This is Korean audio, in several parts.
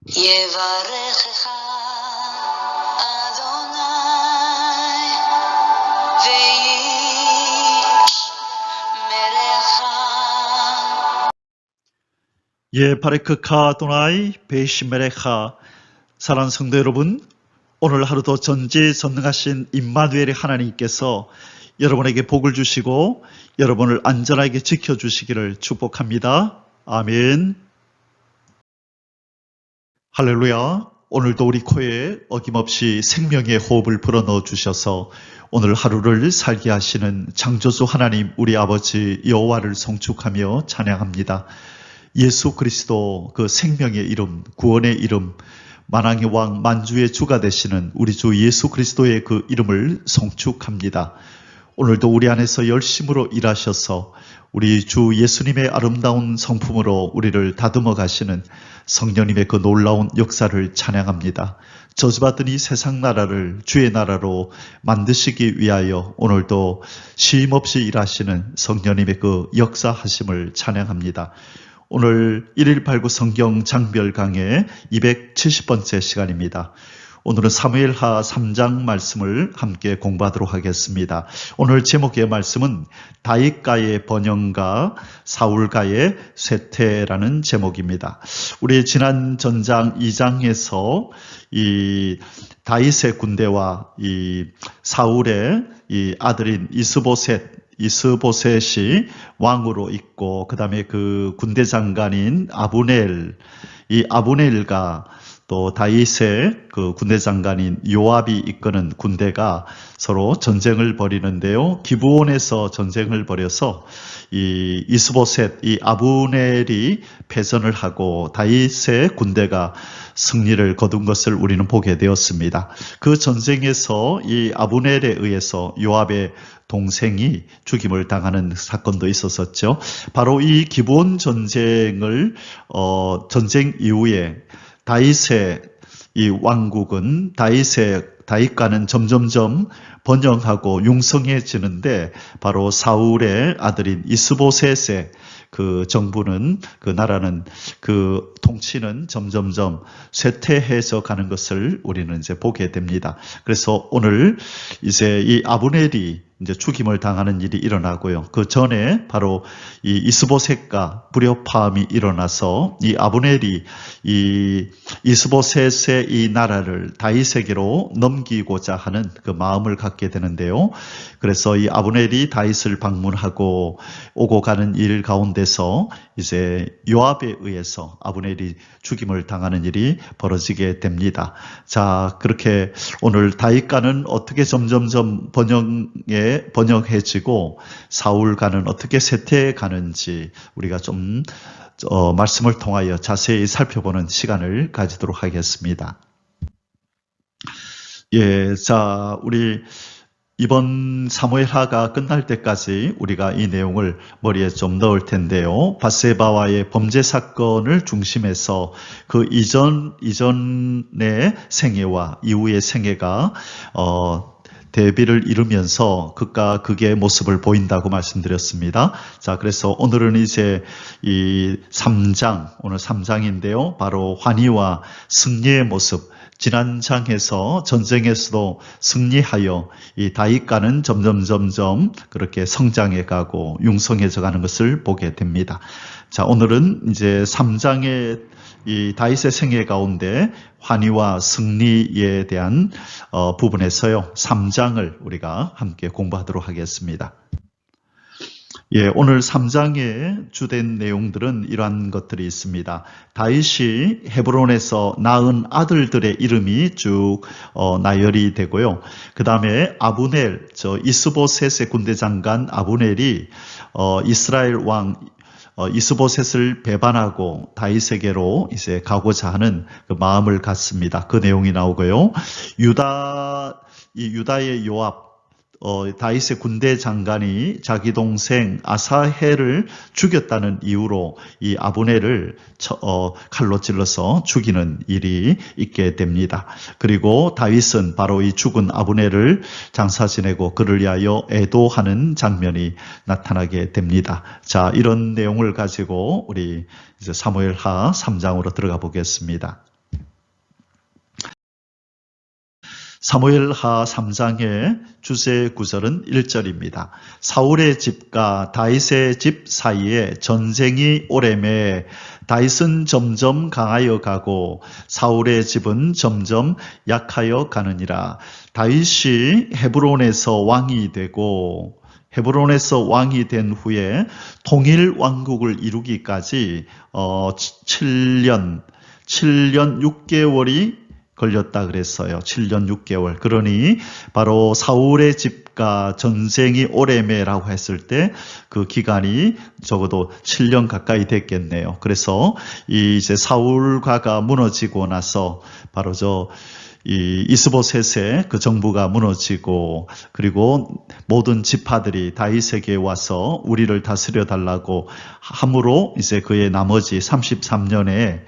יברכך אדוני וישמרך. 바레크카 아도나이 베이시메레카. 사랑하는 성도 여러분, 오늘 하루도 전지전능하신 임마누엘의 하나님께서 여러분에게 복을 주시고 여러분을 안전하게 지켜주시기를 축복합니다. 아멘. 할렐루야. 오늘도 우리 코에 어김없이 생명의 호흡을 불어넣어 주셔서 오늘 하루를 살게 하시는 창조주 하나님 우리 아버지 여호와를 송축하며 찬양합니다. 예수 그리스도 그 생명의 이름, 구원의 이름, 만왕의 왕 만주의 주가 되시는 우리 주 예수 그리스도의 그 이름을 송축합니다. 오늘도 우리 안에서 열심으로 일하셔서 우리 주 예수님의 아름다운 성품으로 우리를 다듬어 가시는 성령님의 그 놀라운 역사를 찬양합니다. 저주받은 이 세상 나라를 주의 나라로 만드시기 위하여 오늘도 쉼없이 일하시는 성령님의 그 역사하심을 찬양합니다. 오늘 1189 성경 장별 강의 270번째 시간입니다. 오늘은 사무엘하 3장 말씀을 함께 공부하도록 하겠습니다. 오늘 제목의 말씀은 다윗가의 번영과 사울가의 쇠퇴라는 제목입니다. 우리 지난 전장 2장에서 이 다윗의 군대와 이 사울의 이 아들인 이스보셋이 왕으로 있고 그 다음에 그 군대 장관인 아브넬, 이 아브넬과 또 다윗의 그 군대 장관인 요압이 이끄는 군대가 서로 전쟁을 벌이는데요. 기브온에서 전쟁을 벌여서 이 이스보셋, 이 아브넬이 패전을 하고 다윗의 군대가 승리를 거둔 것을 우리는 보게 되었습니다. 그 전쟁에서 이 아브넬에 의해서 요압의 동생이 죽임을 당하는 사건도 있었었죠. 바로 이 기브온 전쟁을 전쟁 이후에 다윗의 이 왕국은 다윗과는 점점점 번영하고 융성해지는데 바로 사울의 아들인 이스보셋의 그 정부는 그 나라는 그 통치는 점점점 쇠퇴해져 가는 것을 우리는 이제 보게 됩니다. 그래서 오늘 이제 이 아브넬이 이제 죽임을 당하는 일이 일어나고요. 그 전에 바로 이 이스보셋과 불협화음이 일어나서 이 아브넬이 이 이스보셋의 이 나라를 다윗에게로 넘기고자 하는 그 마음을 갖게 되는데요. 그래서 이 아브넬이 다윗을 방문하고 오고 가는 일 가운데서 이제 요압에 의해서 아브넬이 죽임을 당하는 일이 벌어지게 됩니다. 자, 그렇게 오늘 다윗과는 어떻게 점점점 번영해지고 사울과는 어떻게 쇠퇴해 가는지 우리가 좀 말씀을 통하여 자세히 살펴보는 시간을 가지도록 하겠습니다. 예, 자, 우리 이번 사무엘하가 끝날 때까지 우리가 이 내용을 머리에 좀 넣을 텐데요. 밧세바와의 범죄 사건을 중심해서 그 이전의 생애와 이후의 생애가 대비를 이루면서 극과 극의 모습을 보인다고 말씀드렸습니다. 자, 그래서 오늘은 이제 이 3장, 오늘 3장인데요. 바로 환희와 승리의 모습, 지난 장에서 전쟁에서도 승리하여 이 다윗과는 점점 그렇게 성장해 가고 융성해져 가는 것을 보게 됩니다. 자, 오늘은 이제 3장의 이 다윗의 생애 가운데 환희와 승리에 대한 부분에서요. 3장을 우리가 함께 공부하도록 하겠습니다. 예, 오늘 3장의 주된 내용들은 이러한 것들이 있습니다. 다윗이 헤브론에서 낳은 아들들의 이름이 쭉 나열이 되고요. 그 다음에 아브넬, 이스보셋의 군대 장관 아브넬이 이스라엘 왕 이스보셋을 배반하고 다윗에게로 이제 가고자 하는 그 마음을 갖습니다. 그 내용이 나오고요. 유다의 요압, 다윗의 군대 장관이 자기 동생 아사헬을 죽였다는 이유로 이 아브넬을 칼로 찔러서 죽이는 일이 있게 됩니다. 그리고 다윗은 바로 이 죽은 아브넬을 장사 지내고 그를 위하여 애도하는 장면이 나타나게 됩니다. 자, 이런 내용을 가지고 우리 이제 사무엘하 3장으로 들어가 보겠습니다. 사무엘하 3장의 주제 구절은 1절입니다. 사울의 집과 다윗의 집 사이에 전쟁이 오래매 다윗은 점점 강하여 가고 사울의 집은 점점 약하여 가느니라. 다윗이 헤브론에서 왕이 되고 헤브론에서 왕이 된 후에 통일 왕국을 이루기까지 7년 6개월이 걸렸다 그랬어요. 7년 6개월. 그러니 바로 사울의 집과 전쟁이 오래매라고 했을 때 그 기간이 적어도 7년 가까이 됐겠네요. 그래서 이제 사울가가 무너지고 나서 바로 이 이스보셋의 그 정부가 무너지고 그리고 모든 지파들이 다윗에게 와서 우리를 다스려 달라고 함으로 이제 그의 나머지 33년에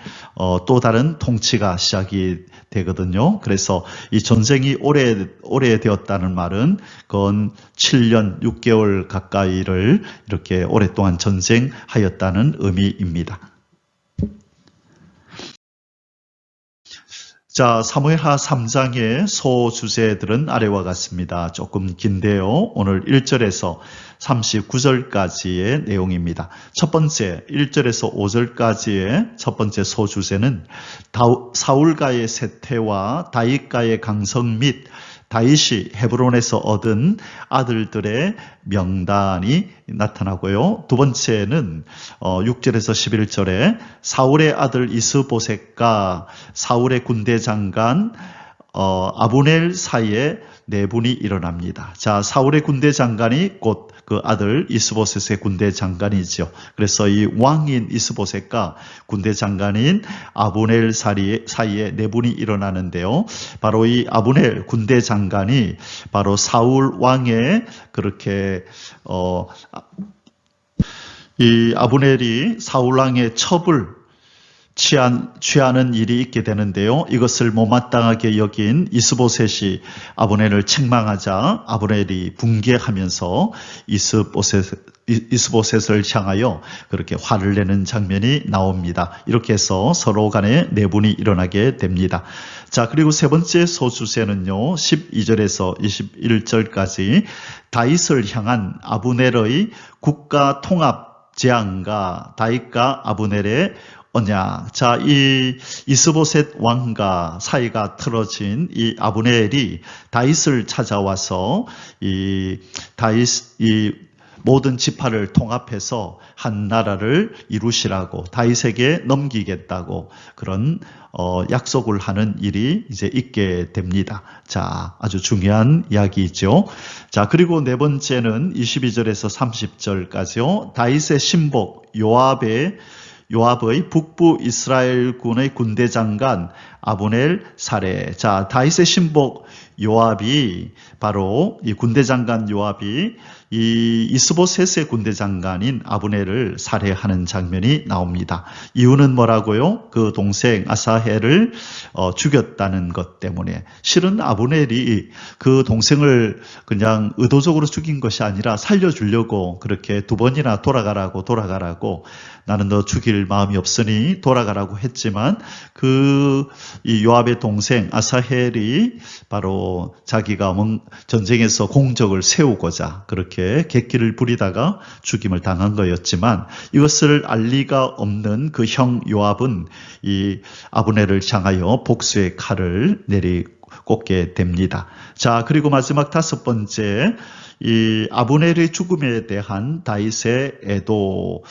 또 다른 통치가 시작이 되거든요. 그래서 이 전쟁이 오래되었다는 말은 그건 7년 6개월 가까이를 이렇게 오랫동안 전쟁하였다는 의미입니다. 자, 사무엘하 3장의 소주제들은 아래와 같습니다. 조금 긴데요. 오늘 1절에서 39절까지의 내용입니다. 첫 번째, 1절에서 5절까지의 첫 번째 소주제는 사울가의 쇠퇴와 다윗가의 강성 및 다윗이 헤브론에서 얻은 아들들의 명단이 나타나고요. 두 번째는 6절에서 11절에 사울의 아들 이스보셋과 사울의 군대 장관 아브넬 사이에 내분이 일어납니다. 자, 사울의 군대 장관이 곧 그 아들 이스보셋의 군대 장관이죠. 그래서 이 왕인 이스보셋과 군대 장관인 아브넬 사이에 내분이 일어나는데요. 바로 이 아브넬 군대 장관이 바로 사울 왕의 그렇게 이 아브넬이 사울 왕의 첩을 취하는 일이 있게 되는데요. 이것을 못마땅하게 여긴 이스보셋이 아브넬을 책망하자 아브넬이 붕괴하면서 이스보셋을 향하여 그렇게 화를 내는 장면이 나옵니다. 이렇게 해서 서로 간에 내분이 일어나게 됩니다. 자, 그리고 세 번째 소주제는요. 12절에서 21절까지 다윗을 향한 아브넬의 국가 통합 제안과 다윗과 아브넬의 언약. 자, 이 이스보셋 왕과 사이가 틀어진 이 아브넬이 다윗을 찾아와서 이 모든 지파를 통합해서 한 나라를 이루시라고 다윗에게 넘기겠다고 그런 약속을 하는 일이 이제 있게 됩니다. 자, 아주 중요한 이야기죠. 자, 그리고 네 번째는 22절에서 30절까지요. 다윗의 신복 요압의 북부 이스라엘군의 군대 장관 아브넬 살해. 자, 다윗의 신복 요압이 바로 이 군대 장관 요압이 이 이스보셋의 군대 장관인 아브넬을 살해하는 장면이 나옵니다. 이유는 뭐라고요? 그 동생 아사헬을 죽였다는 것 때문에. 실은 아브넬이 그 동생을 그냥 의도적으로 죽인 것이 아니라 살려주려고 그렇게 두 번이나 돌아가라고 나는 너 죽일 마음이 없으니 돌아가라고 했지만 이 요압의 동생 아사헬이 바로 자기가 전쟁에서 공적을 세우고자 그렇게 객기를 부리다가 죽임을 당한 거였지만 이것을 알 리가 없는 그 형 요압은 이 아브넬을 향하여 복수의 칼을 내리꽂게 됩니다. 자, 그리고 마지막 다섯 번째, 이 아브넬의 죽음에 대한 다윗의 애도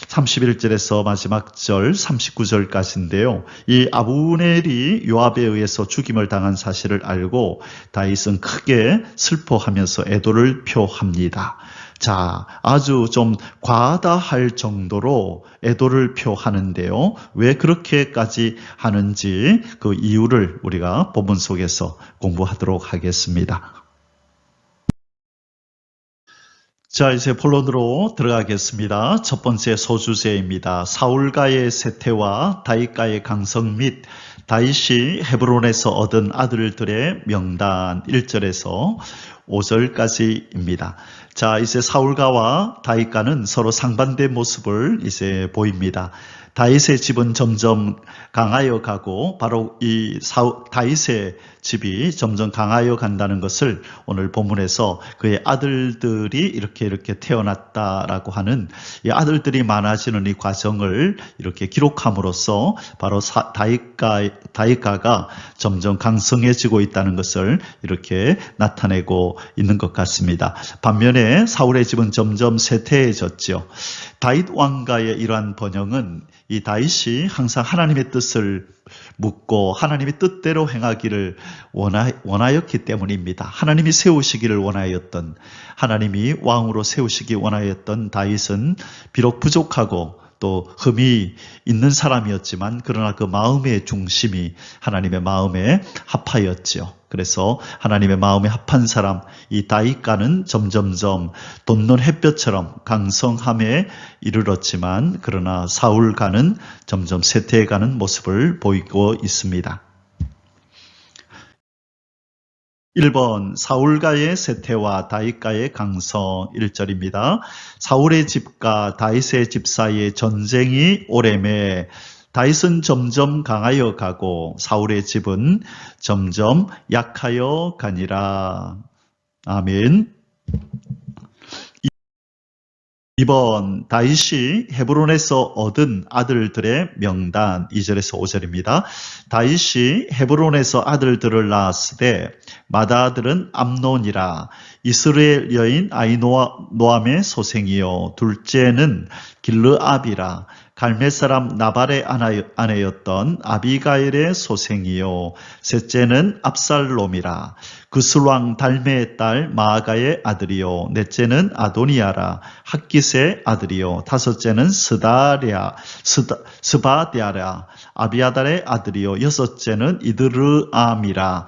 31절에서 마지막 절 39절까지인데요. 이 아브넬이 요압에 의해서 죽임을 당한 사실을 알고 다윗은 크게 슬퍼하면서 애도를 표합니다. 자, 아주 좀 과하다 할 정도로 애도를 표하는데요. 왜 그렇게까지 하는지 그 이유를 우리가 본문 속에서 공부하도록 하겠습니다. 자, 이제 본론으로 들어가겠습니다. 첫 번째 소주제입니다. 사울가의 쇠퇴와 다윗가의 강성 및 다윗이 헤브론에서 얻은 아들들의 명단 1절에서 5절까지입니다. 자, 이제 사울가와 다윗가는 서로 상반된 모습을 이제 보입니다. 다윗의 집은 점점 강하여 가고 바로 이 다윗의 집이 점점 강하여 간다는 것을 오늘 본문에서 그의 아들들이 이렇게 태어났다라고 하는 이 아들들이 많아지는 이 과정을 이렇게 기록함으로써 바로 다윗가가 점점 강성해지고 있다는 것을 이렇게 나타내고 있는 것 같습니다. 반면에 사울의 집은 점점 쇠퇴해졌죠. 다윗 왕가의 이러한 번영은 이 다윗이 항상 하나님의 뜻을 묻고 하나님의 뜻대로 행하기를 원하였기 때문입니다. 하나님이 세우시기를 원하였던, 하나님이 왕으로 세우시기 원하였던 다윗은 비록 부족하고 또 흠이 있는 사람이었지만 그러나 그 마음의 중심이 하나님의 마음에 합하였죠. 그래서 하나님의 마음에 합한 사람, 이 다윗가는 점점점 돋는 햇볕처럼 강성함에 이르렀지만 그러나 사울가는 점점 쇠퇴해가는 모습을 보이고 있습니다. 1번 사울가의 쇠퇴와 다윗가의 강성 1절입니다. 사울의 집과 다윗의 집 사이의 전쟁이 오래매 다윗은 점점 강하여 가고 사울의 집은 점점 약하여 가니라. 아멘. 2번 다윗이 헤브론에서 얻은 아들들의 명단 2절에서 5절입니다. 다윗이 헤브론에서 아들들을 낳았으되 맏아들은 암논이라 이스라엘 여인 아히노암의 소생이요 둘째는 길르압이라 갈멜 사람 나발의 아내였던 아비가일의 소생이요 셋째는 압살롬이라 그술왕 달메의 딸 마아가의 아들이요 넷째는 아도니아라 학깃의 아들이요 다섯째는 스바디아라 아비아달의 아들이요 여섯째는 이드르암이라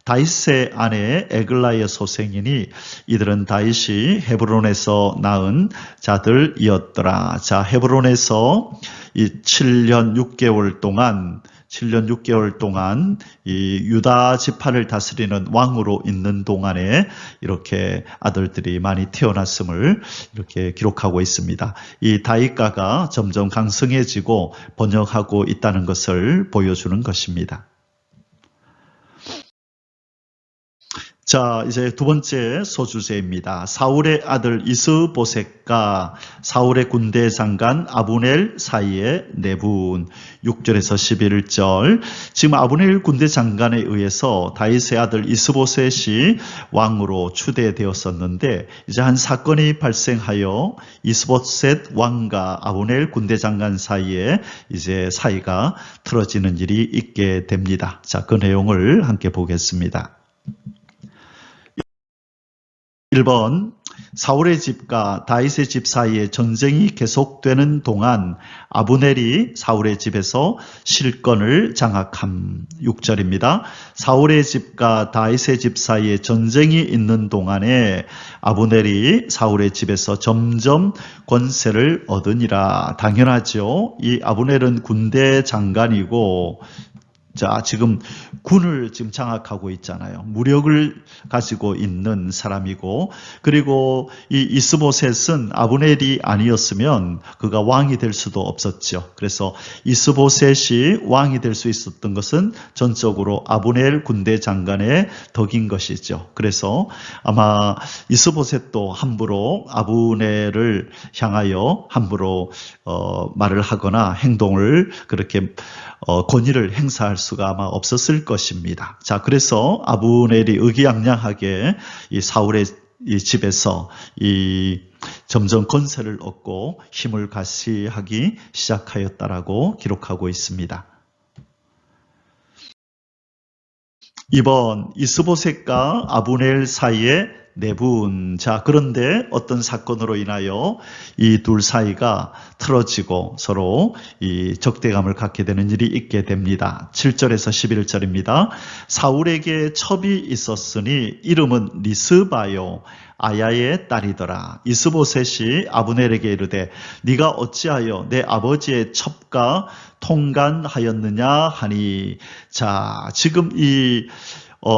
다윗의 아내 에글라의 소생이니 이들은 다윗이 헤브론에서 낳은 자들이었더라. 자, 헤브론에서 이 7년 6개월 동안 이 유다 지파를 다스리는 왕으로 있는 동안에 이렇게 아들들이 많이 태어났음을 이렇게 기록하고 있습니다. 이 다윗가가 점점 강성해지고 번영하고 있다는 것을 보여주는 것입니다. 자, 이제 두 번째 소주제입니다. 사울의 아들 이스보셋과 사울의 군대 장관 아브넬 사이의 내분 6절에서 11절. 지금 아브넬 군대 장관에 의해서 다윗의 아들 이스보셋이 왕으로 추대되었었는데 이제 한 사건이 발생하여 이스보셋 왕과 아브넬 군대 장관 사이에 이제 사이가 틀어지는 일이 있게 됩니다. 자, 그 내용을 함께 보겠습니다. 1번 사울의 집과 다윗의 집 사이에 전쟁이 계속되는 동안 아브넬이 사울의 집에서 실권을 장악함. 6절입니다. 사울의 집과 다윗의 집 사이에 전쟁이 있는 동안에 아브넬이 사울의 집에서 점점 권세를 얻으니라. 당연하죠. 이 아브넬은 군대 장관이고 자, 지금 군을 지금 장악하고 있잖아요. 무력을 가지고 있는 사람이고, 그리고 이 이스보셋은 아브넬이 아니었으면 그가 왕이 될 수도 없었죠. 그래서 이스보셋이 왕이 될 수 있었던 것은 전적으로 아브넬 군대 장관의 덕인 것이죠. 그래서 아마 이스보셋도 함부로 아브넬을 향하여 함부로 말을 하거나 행동을 그렇게 권위를 행사할 수가 아마 없었을 것입니다. 자, 그래서 아브넬이 의기양양하게 이 사울의 이 집에서 이 점점 권세를 얻고 힘을 가시하기 시작하였다라고 기록하고 있습니다. 2번 이스보셋과 아브넬 사이에 내분. 자, 그런데 어떤 사건으로 인하여 이 둘 사이가 틀어지고 서로 이 적대감을 갖게 되는 일이 있게 됩니다. 7절에서 11절입니다. 사울에게 첩이 있었으니 이름은 리스바요 아야의 딸이더라. 이스보셋이 아브넬에게 이르되 네가 어찌하여 내 아버지의 첩과 통간하였느냐 하니. 자, 지금 이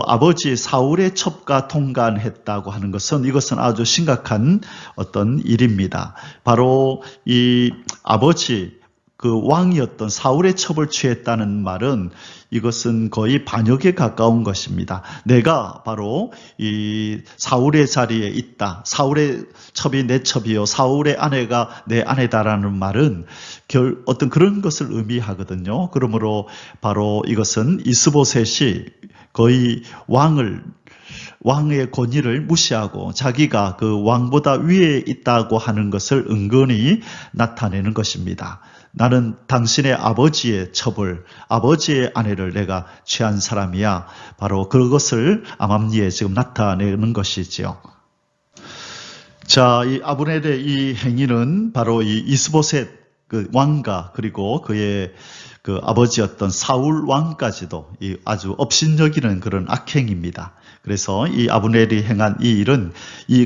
아버지 사울의 첩과 통간했다고 하는 것은 이것은 아주 심각한 어떤 일입니다. 바로 이 아버지 그 왕이었던 사울의 첩을 취했다는 말은 이것은 거의 반역에 가까운 것입니다. 내가 바로 이 사울의 자리에 있다. 사울의 첩이 내 첩이요. 사울의 아내가 내 아내다라는 말은 어떤 그런 것을 의미하거든요. 그러므로 바로 이것은 이스보셋이 거의 왕의 권위를 무시하고 자기가 그 왕보다 위에 있다고 하는 것을 은근히 나타내는 것입니다. 나는 당신의 아버지의 첩을, 아버지의 아내를 내가 취한 사람이야. 바로 그것을 암암리에 지금 나타내는 것이지요. 자, 이 아브넬의 이 행위는 바로 이 이스보셋 그 왕과 그리고 그의 그 아버지였던 사울 왕까지도 아주 업신여기는 그런 악행입니다. 그래서 이 아브넬이 행한 이 일은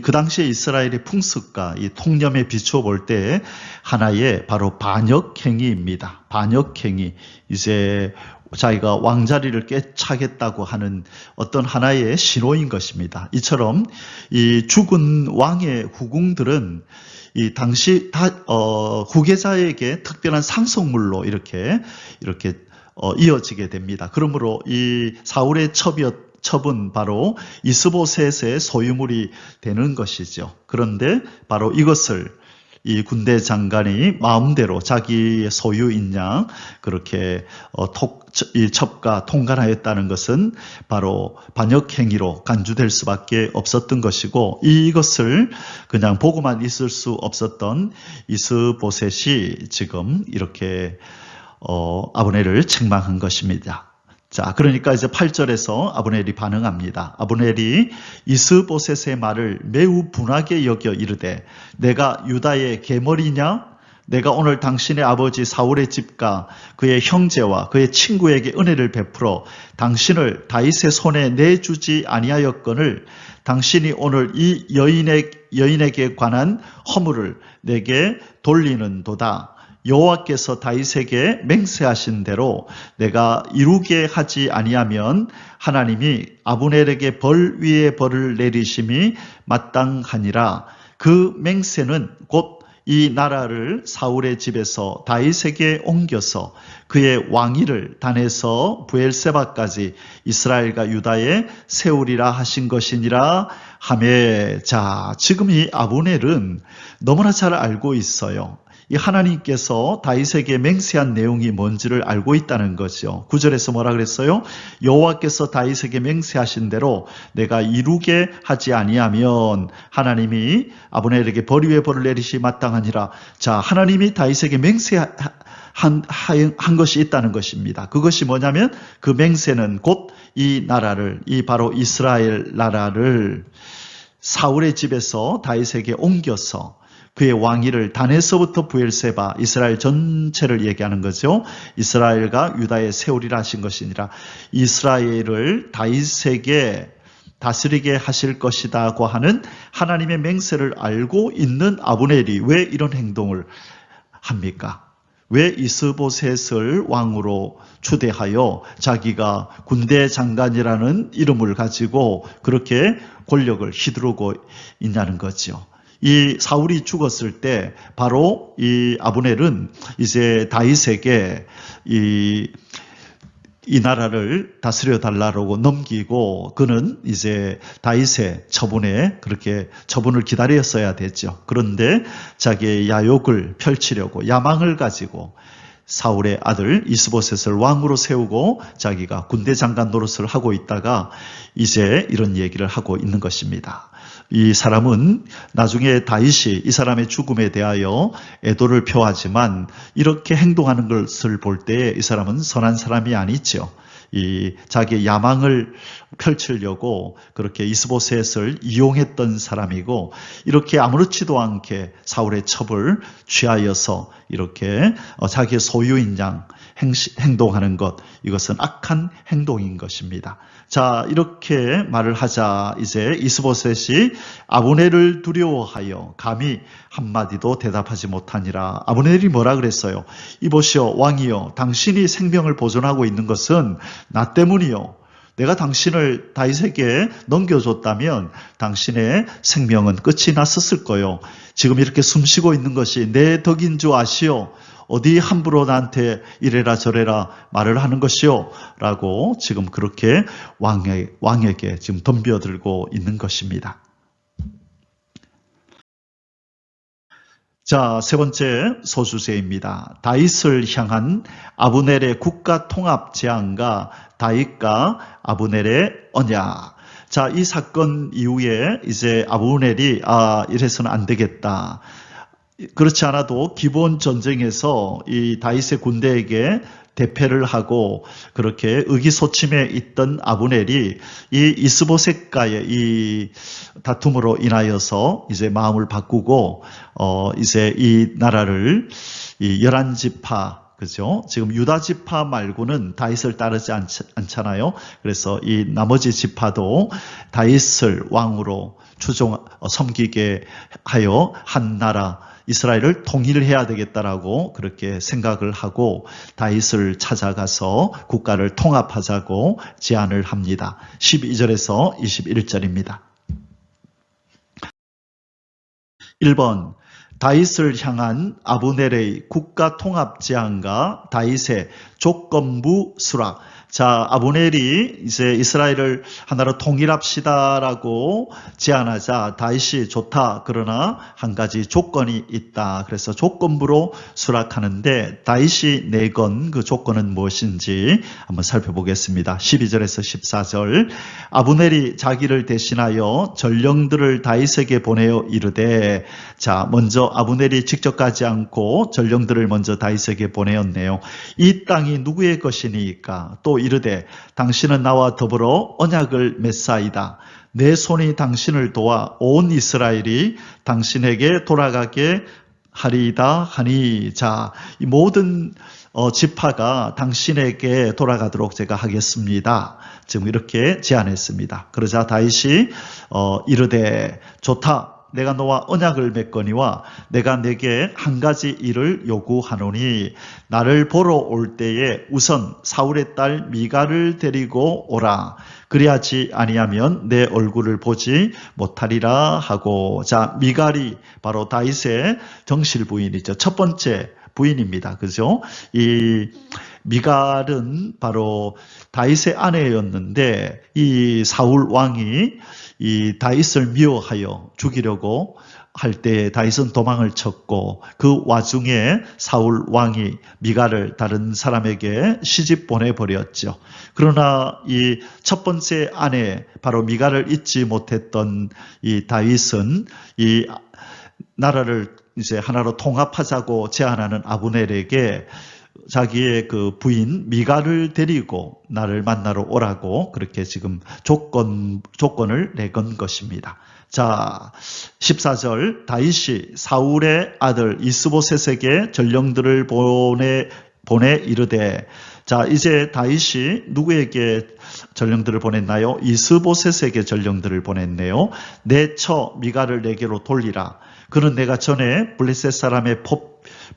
그 당시에 이스라엘의 풍습과 이 통념에 비추어 볼 때 하나의 바로 반역행위입니다. 반역행위. 이제 자기가 왕자리를 꿰차겠다고 하는 어떤 하나의 신호인 것입니다. 이처럼 이 죽은 왕의 후궁들은 이 당시 후계자에게 특별한 상속물로 이렇게 이어지게 됩니다. 그러므로 이 사울의 첩은 바로 이스보셋의 소유물이 되는 것이죠. 그런데 바로 이것을 이 군대 장관이 마음대로 자기의 소유인 양 그렇게 이 첩과 통관하였다는 것은 바로 반역행위로 간주될 수밖에 없었던 것이고, 이것을 그냥 보고만 있을 수 없었던 이스보셋이 지금 이렇게 아브넬을 책망한 것입니다. 자, 그러니까 이제 8절에서 아브넬이 반응합니다. 아브넬이 이스보셋의 말을 매우 분하게 여겨 이르되 내가 유다의 계머리냐? 내가 오늘 당신의 아버지 사울의 집과 그의 형제와 그의 친구에게 은혜를 베풀어 당신을 다윗의 손에 내주지 아니하였거늘 당신이 오늘 이 여인에게 관한 허물을 내게 돌리는도다. 여호와께서 다윗에게 맹세하신 대로 내가 이루게 하지 아니하면 하나님이 아브넬에게 벌 위에 벌을 내리심이 마땅하니라. 그 맹세는 곧 이 나라를 사울의 집에서 다윗에게 옮겨서 그의 왕위를 단에서 브엘세바까지 이스라엘과 유다에 세우리라 하신 것이니라 하매. 자, 지금 이 아브넬은 너무나 잘 알고 있어요. 이 하나님께서 다윗에게 맹세한 내용이 뭔지를 알고 있다는 거죠. 9절에서 뭐라 그랬어요? 여호와께서 다윗에게 맹세하신 대로 내가 이루게 하지 아니하면 하나님이 아브넬에게 벌 위에 벌을 내리시 마땅하니라. 자, 하나님이 다윗에게 맹세한 것이 있다는 것입니다. 그것이 뭐냐면 그 맹세는 곧 이 나라를, 이 바로 이스라엘 나라를 사울의 집에서 다윗에게 옮겨서 그의 왕위를 단에서부터 브엘세바, 이스라엘 전체를 얘기하는 거죠. 이스라엘과 유다에 세우리라 하신 것이니라. 이스라엘을 다윗에게 다스리게 하실 것이다고 하는 하나님의 맹세를 알고 있는 아브넬이 왜 이런 행동을 합니까? 왜 이스보셋을 왕으로 추대하여 자기가 군대 장관이라는 이름을 가지고 그렇게 권력을 휘두르고 있냐는 거죠. 이 사울이 죽었을 때 바로 이 아브넬은 이제 다윗에게 이 나라를 다스려 달라고 넘기고 그는 이제 다윗의 처분에 그렇게 처분을 기다렸어야 됐죠. 그런데 자기의 야욕을 펼치려고 야망을 가지고 사울의 아들 이스보셋을 왕으로 세우고 자기가 군대 장관 노릇을 하고 있다가 이제 이런 얘기를 하고 있는 것입니다. 이 사람은 나중에 다윗이 이 사람의 죽음에 대하여 애도를 표하지만 이렇게 행동하는 것을 볼 때 이 사람은 선한 사람이 아니죠. 이 자기의 야망을 펼치려고 그렇게 이스보셋을 이용했던 사람이고 이렇게 아무렇지도 않게 사울의 첩을 취하여서 이렇게 자기의 소유인 양 행동하는 것, 이것은 악한 행동인 것입니다. 자, 이렇게 말을 하자 이제 이스보셋이 아브넬을 두려워하여 감히 한마디도 대답하지 못하니라. 아브넬이 뭐라 그랬어요? 이보시오 왕이여, 당신이 생명을 보존하고 있는 것은 나 때문이요. 내가 당신을 다윗에게 넘겨줬다면 당신의 생명은 끝이 났었을 거요. 지금 이렇게 숨쉬고 있는 것이 내 덕인 줄 아시오. 어디 함부로 나한테 이래라 저래라 말을 하는 것이요? 라고 지금 그렇게 왕에게 지금 덤벼들고 있는 것입니다. 자, 세 번째 소수제입니다. 다윗을 향한 아브넬의 국가 통합 제안과 다윗과 아브넬의 언약. 자, 이 사건 이후에 이제 아브넬이 이래서는 안 되겠다. 그렇지 않아도 기본 전쟁에서 이 다윗의 군대에게 대패를 하고 그렇게 의기소침해 있던 아브넬이 이 이스보셋과의 이 다툼으로 인하여서 이제 마음을 바꾸고 이제 이 나라를 이 11지파 그죠? 지금 유다 지파 말고는 다윗을 따르지 않잖아요. 그래서 이 나머지 지파도 다윗을 왕으로 섬기게 하여 한 나라 이스라엘을 통일해야 되겠다라고 그렇게 생각을 하고 다윗을 찾아가서 국가를 통합하자고 제안을 합니다. 12절에서 21절입니다. 1번 다윗을 향한 아브넬의 국가 통합 제안과 다윗의 조건부 수락. 자, 아브넬이 이제 이스라엘을 하나로 통일합시다라고 제안하자 다윗이 좋다. 그러나 한 가지 조건이 있다. 그래서 조건부로 수락하는데 다윗이 내건 그 조건은 무엇인지 한번 살펴보겠습니다. 12절에서 14절. 아브넬이 자기를 대신하여 전령들을 다윗에게 보내어 이르되, 자, 먼저 아브넬이 직접 가지 않고 전령들을 먼저 다윗에게 보내었네요. 이 땅이 누구의 것이니까? 또 이르되 당신은 나와 더불어 언약을 맺사이다. 내 손이 당신을 도와 온 이스라엘이 당신에게 돌아가게 하리이다 하니. 자, 이 모든 지파가 당신에게 돌아가도록 제가 하겠습니다. 지금 이렇게 제안했습니다. 그러자 다윗이 이르되 좋다. 내가 너와 언약을 맺거니와 내가 내게 한 가지 일을 요구하노니 나를 보러 올 때에 우선 사울의 딸 미갈을 데리고 오라. 그리하지 아니하면 내 얼굴을 보지 못하리라 하고. 자, 미갈이 바로 다윗의 정실 부인이죠. 첫 번째 부인입니다. 그죠? 이 미갈은 바로 다윗의 아내였는데 이 사울 왕이 이 다윗을 미워하여 죽이려고 할 때 다윗은 도망을 쳤고 그 와중에 사울 왕이 미갈을 다른 사람에게 시집 보내버렸죠. 그러나 이 첫 번째 아내 바로 미갈을 잊지 못했던 이 다윗은 이 나라를 이제 하나로 통합하자고 제안하는 아브넬에게 자기의 그 부인 미갈을 데리고 나를 만나러 오라고 그렇게 지금 조건을 내건 것입니다. 자, 14절 다윗이 사울의 아들 이스보셋에게 전령들을 보내 이르되. 자, 이제 다윗이 누구에게 전령들을 보냈나요? 이스보셋에게 전령들을 보냈네요. 내 처 미갈을 내게로 돌리라. 그는 내가 전에 블레셋 사람의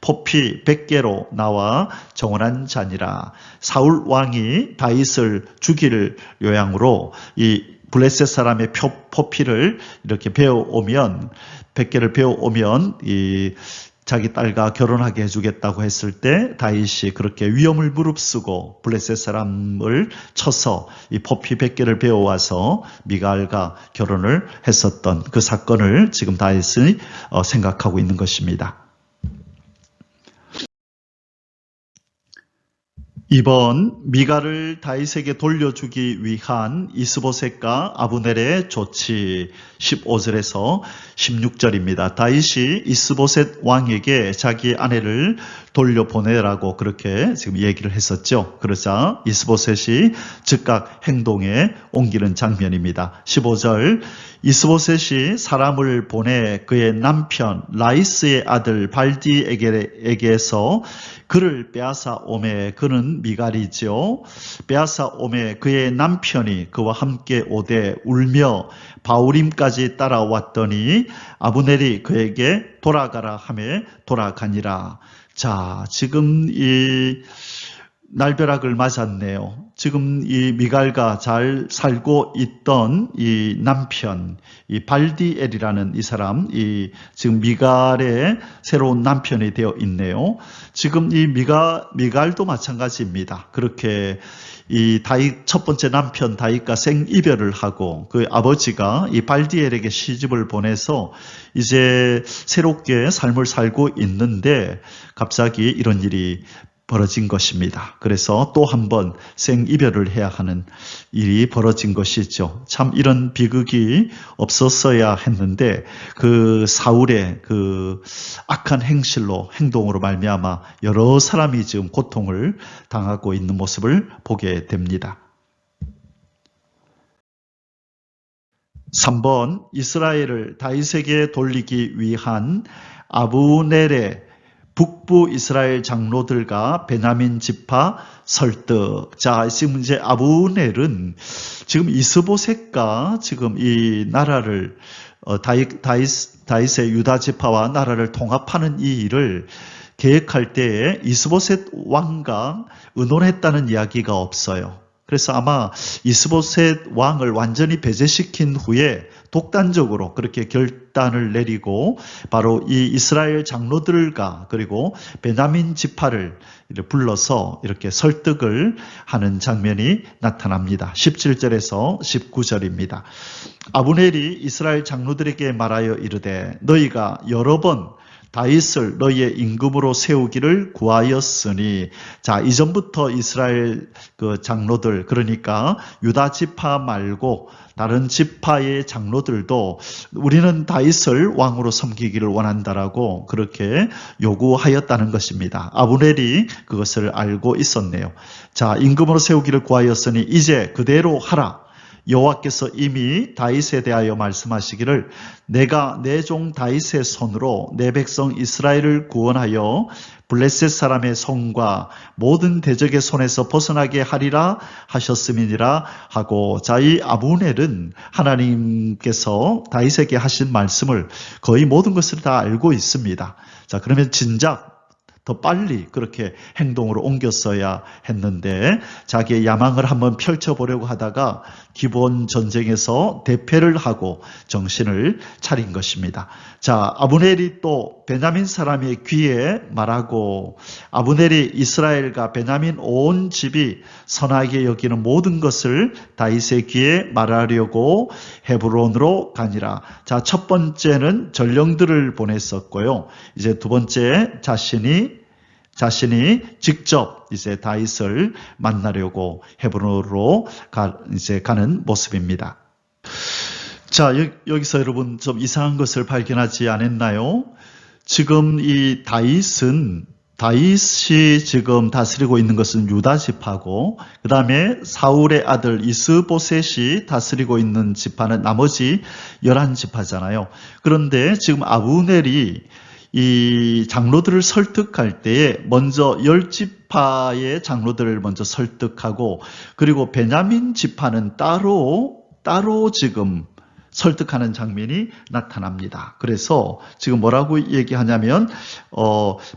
포피 100개로 나와 정원한 자니라. 사울 왕이 다윗을 죽일 요양으로 이 블레셋 사람의 포피를 이렇게 배워오면 100개를 배워오면 이 자기 딸과 결혼하게 해주겠다고 했을 때 다윗이 그렇게 위험을 무릅쓰고 블레셋 사람을 쳐서 이 포피 100개를 배워와서 미갈과 결혼을 했었던 그 사건을 지금 다윗이 생각하고 있는 것입니다. 2번 미갈을 다윗에게 돌려주기 위한 이스보셋과 아브넬의 조치. 15절에서 16절입니다. 다윗이 이스보셋 왕에게 자기 아내를 돌려보내라고 그렇게 지금 얘기를 했었죠. 그러자 이스보셋이 즉각 행동에 옮기는 장면입니다. 15절 이스보셋이 사람을 보내 그의 남편 라이스의 아들 발디에게서 그를 빼앗아 오매. 그는 미갈이죠. 빼앗아 오매 그의 남편이 그와 함께 오되 울며 바우림까지 따라왔더니 아브넬이 그에게 돌아가라 하매 돌아가니라. 자, 지금 이 날벼락을 맞았네요. 지금 이 미갈과 잘 살고 있던 이 남편, 이 발디엘이라는 이 사람, 지금 미갈의 새로운 남편이 되어 있네요. 지금 이 미갈도 마찬가지입니다. 그렇게 이 다윗 첫 번째 남편 다윗과 생이별을 하고 그 아버지가 이 발디엘에게 시집을 보내서 이제 새롭게 삶을 살고 있는데 갑자기 이런 일이 벌어진 것입니다. 그래서 또 한 번 생이별을 해야 하는 일이 벌어진 것이죠. 참 이런 비극이 없었어야 했는데 그 사울의 그 악한 행동으로 말미암아 여러 사람이 지금 고통을 당하고 있는 모습을 보게 됩니다. 3번 이스라엘을 다윗에게 돌리기 위한 아브넬의 북부 이스라엘 장로들과 베냐민 지파 설득. 자, 지금 이제 아브넬은 지금 이스보셋과 지금 이 나라를 다윗의 유다 지파와 나라를 통합하는 이 일을 계획할 때에 이스보셋 왕과 의논했다는 이야기가 없어요. 그래서 아마 이스보셋 왕을 완전히 배제시킨 후에 독단적으로 그렇게 결단을 내리고 바로 이 이스라엘 장로들과 그리고 베냐민 지파를 불러서 이렇게 설득을 하는 장면이 나타납니다. 17절에서 19절입니다. 아브넬이 이스라엘 장로들에게 말하여 이르되 너희가 여러 번 다윗을 너희의 임금으로 세우기를 구하였으니, 자, 이전부터 이스라엘 그 장로들, 그러니까 유다 지파 말고 다른 지파의 장로들도 우리는 다윗을 왕으로 섬기기를 원한다라고 그렇게 요구하였다는 것입니다. 아브넬이 그것을 알고 있었네요. 자, 임금으로 세우기를 구하였으니 이제 그대로 하라. 여호와께서 이미 다윗에 대하여 말씀하시기를 내가 내 종 다윗의 손으로 내 백성 이스라엘을 구원하여 블레셋 사람의 손과 모든 대적의 손에서 벗어나게 하리라 하셨음이니라 하고, 자, 이 아브넬은 하나님께서 다윗에게 하신 말씀을 거의 모든 것을 다 알고 있습니다. 자, 그러면 진작 더 빨리 그렇게 행동으로 옮겼어야 했는데 자기의 야망을 한번 펼쳐보려고 하다가 기본 전쟁에서 대패를 하고 정신을 차린 것입니다. 자, 아브넬이 또 베냐민 사람의 귀에 말하고, 아브넬이 이스라엘과 베냐민 온 집이 선하게 여기는 모든 것을 다윗의 귀에 말하려고 헤브론으로 가니라. 자, 첫 번째는 전령들을 보냈었고요. 이제 두 번째 자신이 직접 이제 다윗을 만나려고 헤브론으로 이제 가는 모습입니다. 자, 여기서 여러분 좀 이상한 것을 발견하지 않았나요? 지금 이 다윗이 지금 다스리고 있는 것은 유다 지파고, 그 다음에 사울의 아들 이스보셋이 다스리고 있는 지파는 나머지 11지파잖아요. 그런데 지금 아브넬이 이 장로들을 설득할 때에 먼저 10지파의 장로들을 먼저 설득하고, 그리고 베냐민 지파는 따로 지금 설득하는 장면이 나타납니다. 그래서 지금 뭐라고 얘기하냐면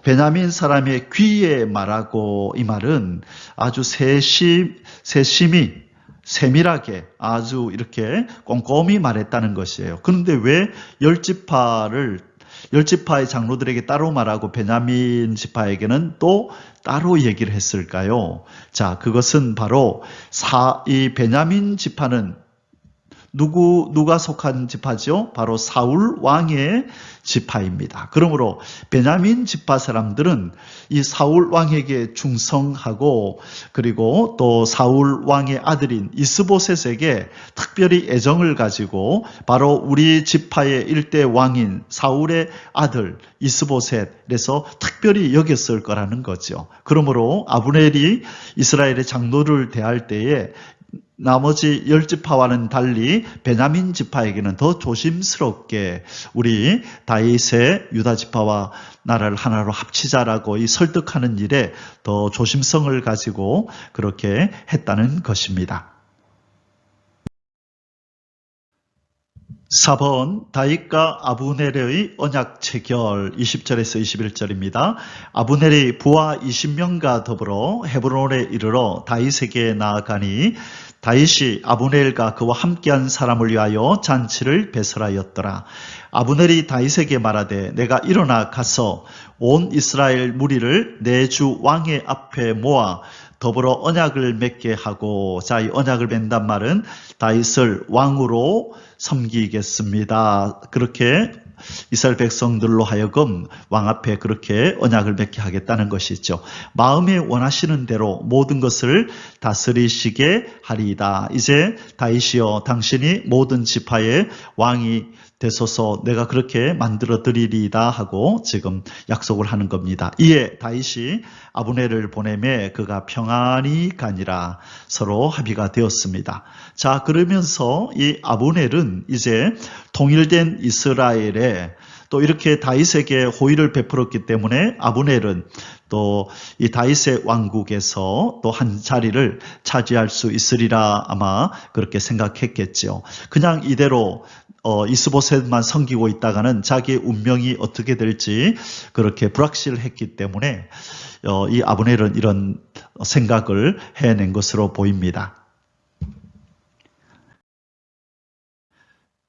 베냐민 사람의 귀에 말하고, 이 말은 아주 세심히 세밀하게 아주 이렇게 꼼꼼히 말했다는 것이에요. 그런데 왜 10지파의 장로들에게 따로 말하고 베냐민 지파에게는 또 따로 얘기를 했을까요? 자, 그것은 바로 이 베냐민 지파는 누가 속한 지파죠? 바로 사울 왕의 지파입니다. 그러므로 베냐민 지파 사람들은 이 사울 왕에게 충성하고, 그리고 또 사울 왕의 아들인 이스보셋에게 특별히 애정을 가지고 바로 우리 지파의 일대 왕인 사울의 아들 이스보셋에서 특별히 여겼을 거라는 거죠. 그러므로 아브넬이 이스라엘의 장로를 대할 때에 나머지 10지파와는 달리 베냐민 지파에게는 더 조심스럽게 우리 다윗의 유다 지파와 나라를 하나로 합치자라고 이 설득하는 일에 더 조심성을 가지고 그렇게 했다는 것입니다. 4번 다윗과 아브넬의 언약 체결 20절에서 21절입니다. 아브넬이 부하 20명과 더불어 헤브론에 이르러 다윗에게 나아가니 다윗이 아브넬과 그와 함께한 사람을 위하여 잔치를 배설하였더라. 아브넬이 다윗에게 말하되 내가 일어나 가서 온 이스라엘 무리를 내 주 왕의 앞에 모아 더불어 언약을 맺게 하고, 자, 이 언약을 맺는단 말은 다윗을 왕으로 섬기겠습니다. 그렇게 이스라엘 백성들로 하여금 왕 앞에 그렇게 언약을 맺게 하겠다는 것이죠. 마음에 원하시는 대로 모든 것을 다스리시게 하리이다. 이제 다윗이여 당신이 모든 지파의 왕이 되소서, 내가 그렇게 만들어 드리리이다 하고 지금 약속을 하는 겁니다. 이에 다윗이 아브넬을 보내매 그가 평안히 가니라. 서로 합의가 되었습니다. 자, 그러면서 이 아브넬은 이제 통일된 이스라엘에 또 이렇게 다윗에게 호의를 베풀었기 때문에 아브넬은 또 이 다윗의 왕국에서 또 한 자리를 차지할 수 있으리라 아마 그렇게 생각했겠죠. 그냥 이대로 이스보셋만 섬기고 있다가는 자기의 운명이 어떻게 될지 그렇게 불확실했기 때문에 이 아브넬은 이런 생각을 해낸 것으로 보입니다.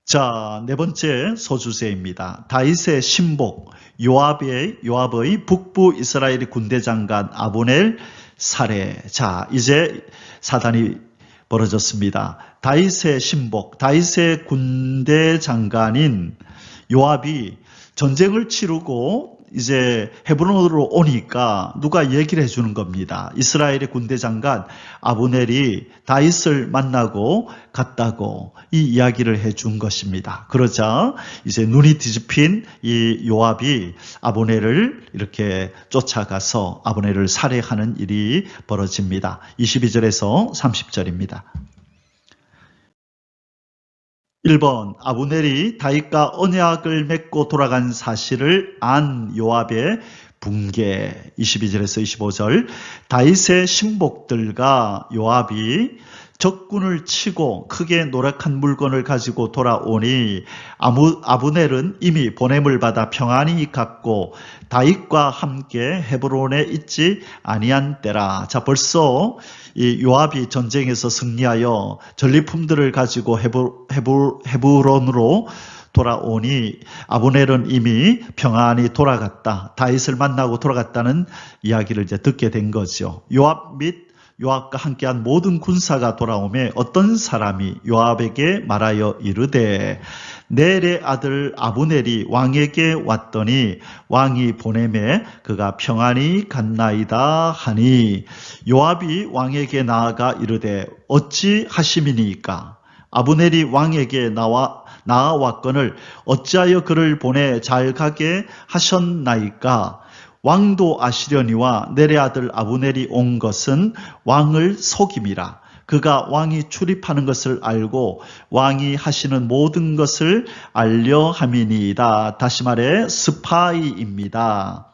자, 네 번째 소주제입니다. 다윗의 신복 요압의 북부 이스라엘 군대 장관 아브넬 살해. 자, 이제 사단이 벌어졌습니다. 다윗의 신복, 다윗의 군대 장관인 요압이 전쟁을 치르고 이제 헤브론으로 오니까 누가 얘기를 해주는 겁니다. 이스라엘의 군대 장관 아브넬이 다윗을 만나고 갔다고 이 이야기를 해준 것입니다. 그러자 이제 눈이 뒤집힌 이 요압이 아브넬을 이렇게 쫓아가서 아브넬을 살해하는 일이 벌어집니다. 22절에서 30절입니다. 1번 아브넬이 다윗과 언약을 맺고 돌아간 사실을 안 요압의 붕괴. 22절에서 25절 다윗의 신복들과 요압이 적군을 치고 크게 노력한 물건을 가지고 돌아오니 아브넬은 이미 보냄을 받아 평안히 갔고 다윗과 함께 헤브론에 있지 아니한 때라. 자, 벌써 이 요압이 전쟁에서 승리하여 전리품들을 가지고 헤브론으로 돌아오니 아브넬은 이미 평안히 돌아갔다. 다윗을 만나고 돌아갔다는 이야기를 이제 듣게 된 거죠. 요압 및 요압과 함께한 모든 군사가 돌아오매 어떤 사람이 요압에게 말하여 이르되 넬의 아들 아브넬이 왕에게 왔더니 왕이 보내매 그가 평안히 갔나이다 하니 요압이 왕에게 나아가 이르되 어찌 하심이니까 아브넬이 왕에게 나아왔거늘 어찌하여 그를 보내 잘 가게 하셨나이까 왕도 아시려니와 넬의 아들 아브넬이 온 것은 왕을 속임이라. 그가 왕이 출입하는 것을 알고 왕이 하시는 모든 것을 알려 함이니이다. 다시 말해 스파이입니다.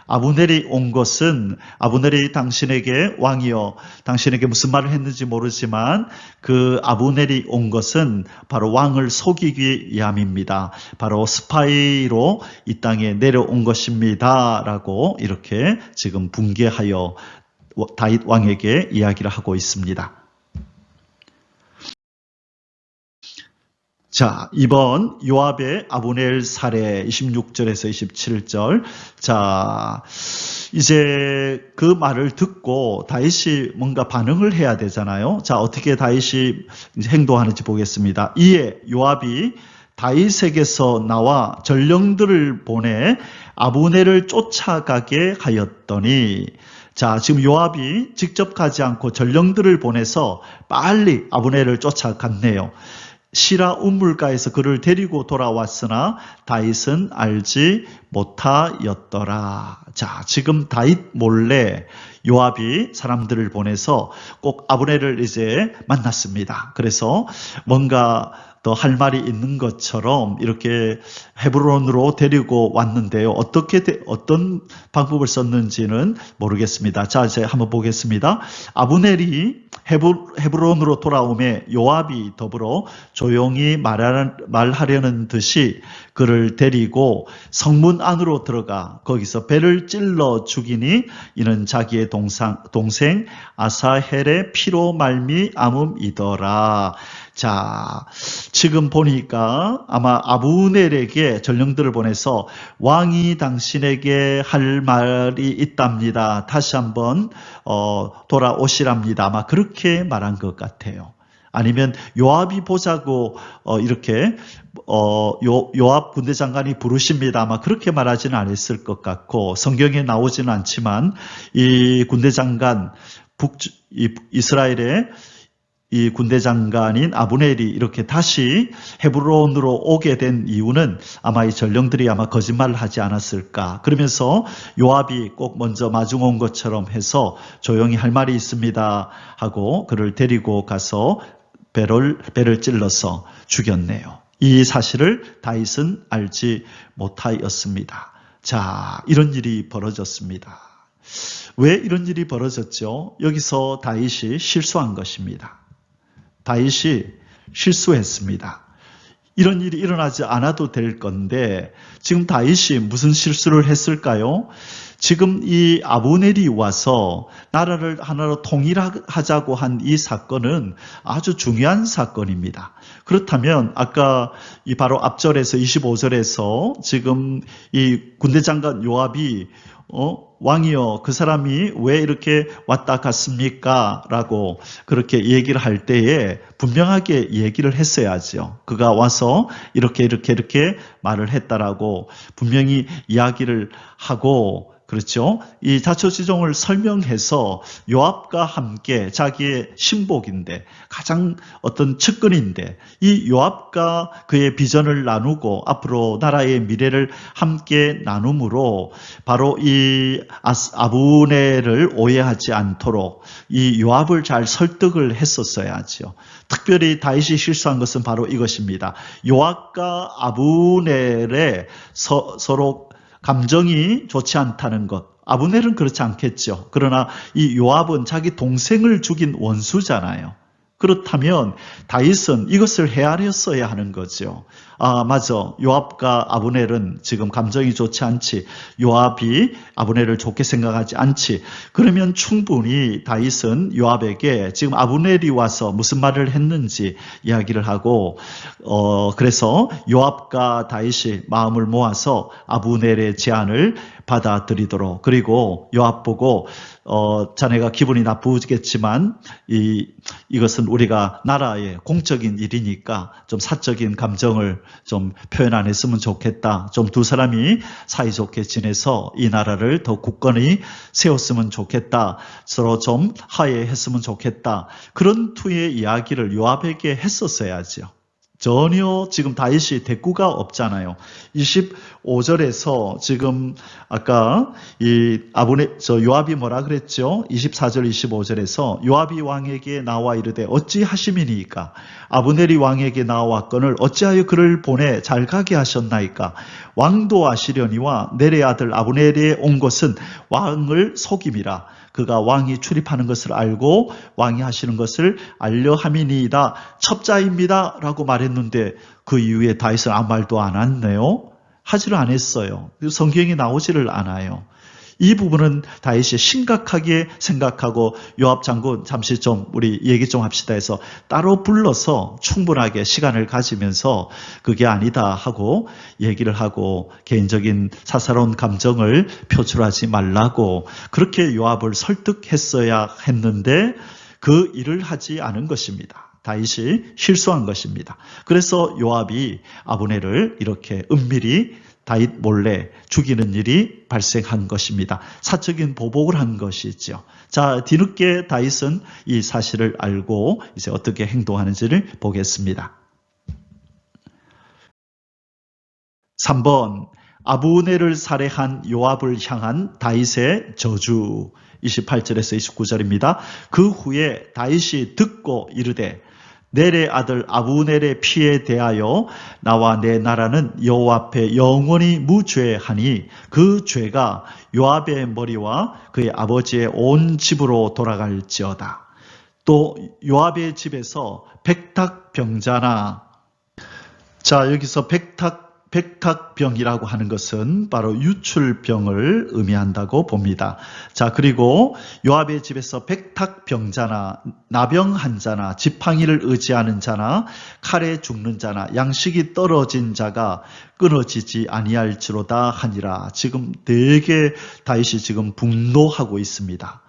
아브넬이 온 것은 아브넬이 당신에게 왕이여 당신에게 무슨 말을 했는지 모르지만 그 아브넬이 온 것은 바로 왕을 속이기 위함입니다. 바로 스파이로 이 땅에 내려온 것입니다. 라고 이렇게 지금 붕괴하여 다윗 왕에게 이야기를 하고 있습니다. 자, 2번 요압의 아브넬 살해 26절에서 27절. 자, 이제 그 말을 듣고 다윗이 뭔가 반응을 해야 되잖아요. 자, 어떻게 다윗이 행동하는지 보겠습니다. 이에 요압이 다윗에게서 나와 전령들을 보내 아브넬을 쫓아가게 하였더니 자, 지금 요압이 직접 가지 않고 전령들을 보내서 빨리 아브넬을 쫓아갔네요. 시라 운물가에서 그를 데리고 돌아왔으나 다윗은 알지 못하였더라. 자, 지금 다윗 몰래 요압이 사람들을 보내서 꼭 아브넬을 이제 만났습니다. 그래서 뭔가 더 할 말이 있는 것처럼 이렇게 헤브론으로 데리고 왔는데요. 어떤 방법을 썼는지는 모르겠습니다. 자, 이제 한번 보겠습니다. 아브넬이 헤브론으로 돌아오매 요압이 더불어 조용히 말하려는 듯이 그를 데리고 성문 안으로 들어가 거기서 배를 찔러 죽이니 이는 자기의 동생 아사헬의 피로 말미암음이더라. 자, 지금 보니까 아마 아브넬에게 전령들을 보내서 왕이 당신에게 할 말이 있답니다. 다시 한번 돌아오시랍니다. 아마 그렇게 말한 것 같아요. 아니면 요압이 보자고 이렇게 요압 군대장관이 부르십니다. 아마 그렇게 말하지는 않았을 것 같고 성경에 나오지는 않지만 이 군대장관 이스라엘의 이 군대장관인 아브넬이 이렇게 다시 헤브론으로 오게 된 이유는 아마 이 전령들이 아마 거짓말을 하지 않았을까. 그러면서 요압이 꼭 먼저 마중 온 것처럼 해서 조용히 할 말이 있습니다 하고 그를 데리고 가서 배를 찔러서 죽였네요. 이 사실을 다윗은 알지 못하였습니다. 자, 이런 일이 벌어졌습니다. 왜 이런 일이 벌어졌죠? 여기서 다윗이 실수한 것입니다. 다윗이 실수했습니다. 이런 일이 일어나지 않아도 될 건데 지금 다윗이 무슨 실수를 했을까요? 지금 이 아브넬이 와서 나라를 하나로 통일하자고 한 이 사건은 아주 중요한 사건입니다. 그렇다면 아까 이 바로 앞절에서 25절에서 지금 이 군대장관 요압이 왕이여 그 사람이 왜 이렇게 왔다 갔습니까? 라고 그렇게 얘기를 할 때에 분명하게 얘기를 했어야죠. 그가 와서 이렇게 말을 했다라고 분명히 이야기를 하고 그렇죠. 이 자초지종을 설명해서 요압과 함께 자기의 신복인데 가장 어떤 측근인데 이 요압과 그의 비전을 나누고 앞으로 나라의 미래를 함께 나눔으로 바로 이 아브넬을 오해하지 않도록 이 요압을 잘 설득을 했었어야죠. 특별히 다윗이 실수한 것은 바로 이것입니다. 요압과 아브넬의 서로 감정이 좋지 않다는 것. 아브넬은 그렇지 않겠죠. 그러나 이 요압은 자기 동생을 죽인 원수잖아요. 그렇다면 다윗은 이것을 헤아렸어야 하는 거죠. 아, 맞아. 요압과 아브넬은 지금 감정이 좋지 않지. 요압이 아브넬을 좋게 생각하지 않지. 그러면 충분히 다윗은 요압에게 지금 아브넬이 와서 무슨 말을 했는지 이야기를 하고 그래서 요압과 다윗이 마음을 모아서 아브넬의 제안을 받아들이도록 그리고 요압 보고 자네가 기분이 나쁘겠지만 이것은 우리가 나라의 공적인 일이니까 좀 사적인 감정을 좀 표현 안 했으면 좋겠다. 좀 두 사람이 사이좋게 지내서 이 나라를 더 굳건히 세웠으면 좋겠다. 서로 좀 화해했으면 좋겠다. 그런 투의 이야기를 요압에게 했었어야죠. 전혀 지금 다윗이 대꾸가 없잖아요. 25절에서 지금 아까 요압이 뭐라 그랬죠? 24절 25절에서 요압이 왕에게 나와 이르되 어찌하심이니까 아브넬이 왕에게 나왔거늘 어찌하여 그를 보내 잘 가게 하셨나이까 왕도 아시려니와 넬의 아들 아브넬이 온 것은 왕을 속임이라 그가 왕이 출입하는 것을 알고 왕이 하시는 것을 알려 함이니이다. 첩자입니다. 라고 말했는데 그 이후에 다윗은 아무 말도 안 했네요. 하지를 않았어요. 성경에 나오지를 않아요. 이 부분은 다윗이 심각하게 생각하고 요압 장군 잠시 좀 우리 얘기 좀 합시다 해서 따로 불러서 충분하게 시간을 가지면서 그게 아니다 하고 얘기를 하고 개인적인 사사로운 감정을 표출하지 말라고 그렇게 요압을 설득했어야 했는데 그 일을 하지 않은 것입니다. 다윗이 실수한 것입니다. 그래서 요압이 아브넬을 이렇게 은밀히 다윗 몰래 죽이는 일이 발생한 것입니다. 사적인 보복을 한 것이죠. 자, 뒤늦게 다윗은 이 사실을 알고 이제 어떻게 행동하는지를 보겠습니다. 3번 아브넬을 살해한 요압을 향한 다윗의 저주 28절에서 29절입니다. 그 후에 다윗이 듣고 이르되 넬의 아들 아브넬의 피에 대하여 나와 내 나라는 여호와 앞에 영원히 무죄하니 그 죄가 요압의 머리와 그의 아버지의 온 집으로 돌아갈지어다. 또 요압의 집에서 백탁병자나, 자, 여기서 백탁병이라고 하는 것은 바로 유출병을 의미한다고 봅니다. 자, 그리고 요압의 집에서 백탁병자나 나병 환자나 지팡이를 의지하는 자나 칼에 죽는 자나 양식이 떨어진 자가 끊어지지 아니할지로다 하니라. 지금 되게 다윗이 지금 분노하고 있습니다.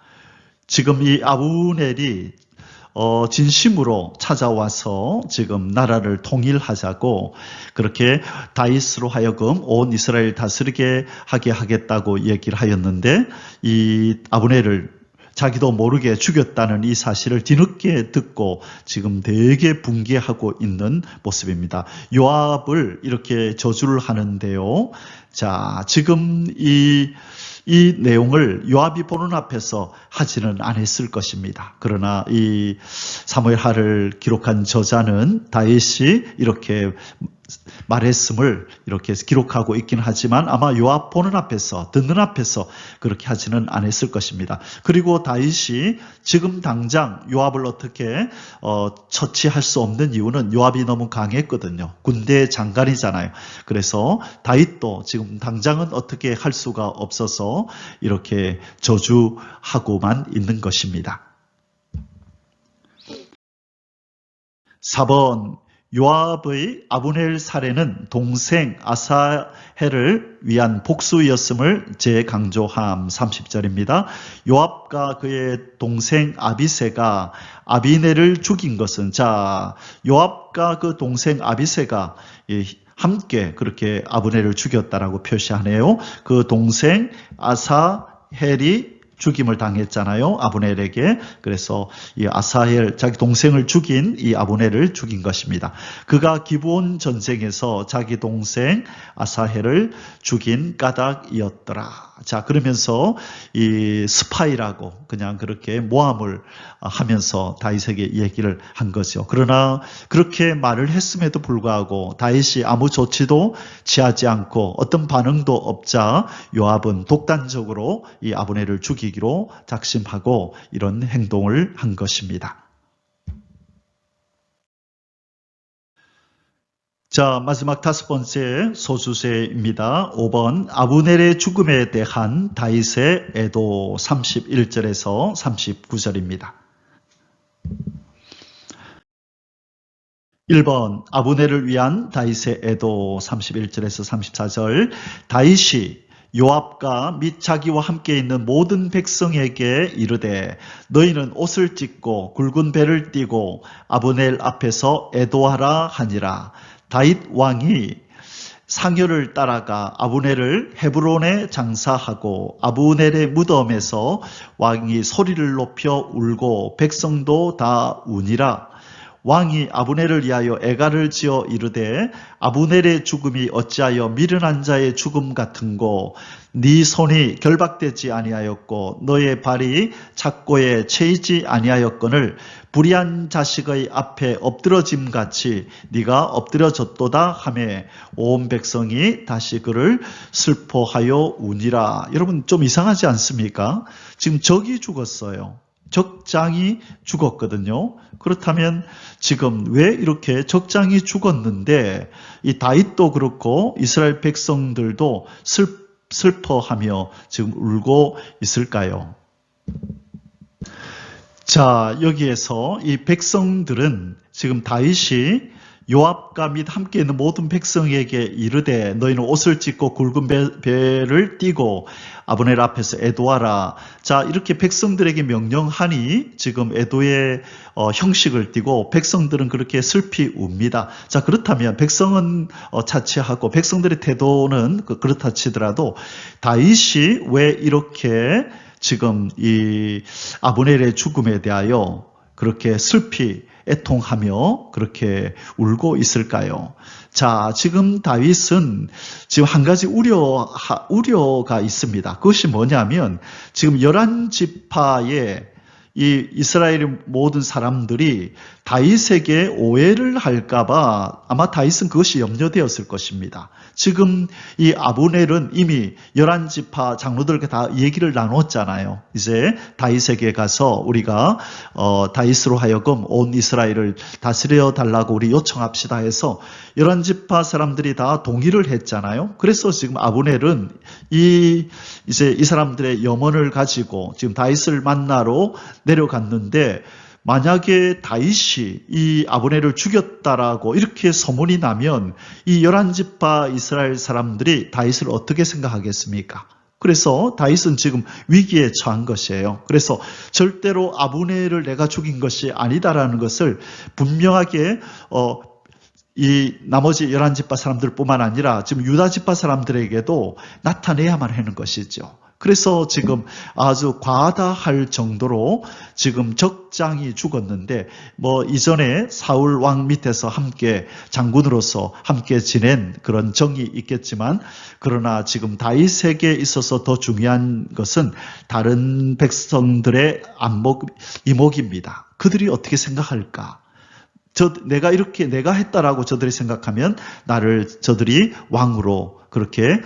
지금 이 아브넬이 진심으로 찾아와서 지금 나라를 통일하자고 그렇게 다윗으로 하여금 온 이스라엘 다스리게 하게 하겠다고 얘기를 하였는데, 이 아브넬을 자기도 모르게 죽였다는 이 사실을 뒤늦게 듣고 지금 되게 붕괴하고 있는 모습입니다. 요압을 이렇게 저주를 하는데요. 자, 지금 이 내용을 요압이 보는 앞에서 하지는 않았을 것입니다. 그러나 이 사무엘하를 기록한 저자는 다윗이 이렇게 말했음을 이렇게 기록하고 있긴 하지만 아마 요압 보는 앞에서, 듣는 앞에서 그렇게 하지는 않았을 것입니다. 그리고 다윗이 지금 당장 요압을 어떻게 처치할 수 없는 이유는 요압이 너무 강했거든요. 군대 장관이잖아요. 그래서 다윗도 지금 당장은 어떻게 할 수가 없어서 이렇게 저주하고만 있는 것입니다. 4번, 요압의 아브넬 살해는 동생 아사헬을 위한 복수였음을 재강조함. 30절입니다. 요압과 그의 동생 아비새가 아비넬을 죽인 것은, 자, 요압과 그 동생 아비새가 함께 그렇게 아브넬을 죽였다라고 표시하네요. 그 동생 아사헬이 죽임을 당했잖아요, 아브넬에게. 그래서 이 아사헬, 자기 동생을 죽인 이 아브넬을 죽인 것입니다. 그가 기브온 전쟁에서 자기 동생 아사헬을 죽인 까닭이었더라. 자, 그러면서 이 스파이라고 그냥 그렇게 모함을 하면서 다윗에게 얘기를 한 거죠. 그러나 그렇게 말을 했음에도 불구하고 다윗이 아무 조치도 취하지 않고 어떤 반응도 없자 요압은 독단적으로 이 아브넬을 죽이기로 작심하고 이런 행동을 한 것입니다. 자, 마지막 5번째 소수세입니다. 5번, 아브넬의 죽음에 대한 다윗의 애도. 31절에서 39절입니다. 1번, 아브넬을 위한 다윗의 애도. 31절에서 34절. 다윗이 요압과 및 자기와 함께 있는 모든 백성에게 이르되 너희는 옷을 찢고 굵은 배를 띠고 아브넬 앞에서 애도하라 하니라. 다윗 왕이 상여를 따라가 아브넬을 헤브론에 장사하고 아브넬의 무덤에서 왕이 소리를 높여 울고 백성도 다 우니라. 왕이 아브넬을 위하여 애가를 지어 이르되 아브넬의 죽음이 어찌하여 미련한 자의 죽음 같은고 네 손이 결박되지 아니하였고 너의 발이 착고에 채이지 아니하였거늘 불의한 자식의 앞에 엎드러짐같이 네가 엎드려졌도다 하매 온 백성이 다시 그를 슬퍼하여 우니라. 여러분, 좀 이상하지 않습니까? 지금 적이 죽었어요. 적장이 죽었거든요. 그렇다면 지금 왜 이렇게 적장이 죽었는데 이 다윗도 그렇고 이스라엘 백성들도 슬퍼하며 지금 울고 있을까요? 자, 여기에서 이 백성들은 지금 다윗이 요압과 및 함께 있는 모든 백성에게 이르되 너희는 옷을 찢고 굵은 배를 띠고 아브넬 앞에서 애도하라. 자, 이렇게 백성들에게 명령하니 지금 애도의 형식을 띠고 백성들은 그렇게 슬피 웁니다. 자, 그렇다면 백성은 자치하고 백성들의 태도는 그렇다 치더라도 다윗이 왜 이렇게 지금 이 아브넬의 죽음에 대하여 그렇게 슬피 애통하며 그렇게 울고 있을까요? 자, 지금 다윗은 지금 한 가지 우려가 있습니다. 그것이 뭐냐면 지금 11지파의 이 이스라엘의 모든 사람들이 다윗에게 오해를 할까봐 아마 다윗은 그것이 염려되었을 것입니다. 지금 이 아브넬은 이미 11지파 장로들과 다 얘기를 나눴잖아요. 이제 다윗에게 가서 우리가 다윗으로 하여금 온 이스라엘을 다스려 달라고 우리 요청합시다 해서 11지파 사람들이 다 동의를 했잖아요. 그래서 지금 아브넬은 이제 이 사람들의 염원을 가지고 지금 다윗을 만나러 내려갔는데, 만약에 다윗이 이 아브넬을 죽였다라고 이렇게 소문이 나면 이 11지파 이스라엘 사람들이 다윗을 어떻게 생각하겠습니까? 그래서 다윗은 지금 위기에 처한 것이에요. 그래서 절대로 아브넬을 내가 죽인 것이 아니다라는 것을 분명하게 이 나머지 11지파 사람들뿐만 아니라 지금 유다지파 사람들에게도 나타내야만 하는 것이죠. 그래서 지금 아주 과하다 할 정도로 지금 적장이 죽었는데, 이전에 사울 왕 밑에서 함께 장군으로서 함께 지낸 그런 정이 있겠지만, 그러나 지금 다윗에게 있어서 더 중요한 것은 다른 백성들의 이목입니다. 그들이 어떻게 생각할까? 내가 했다라고 저들이 생각하면 저들이 왕으로 그렇게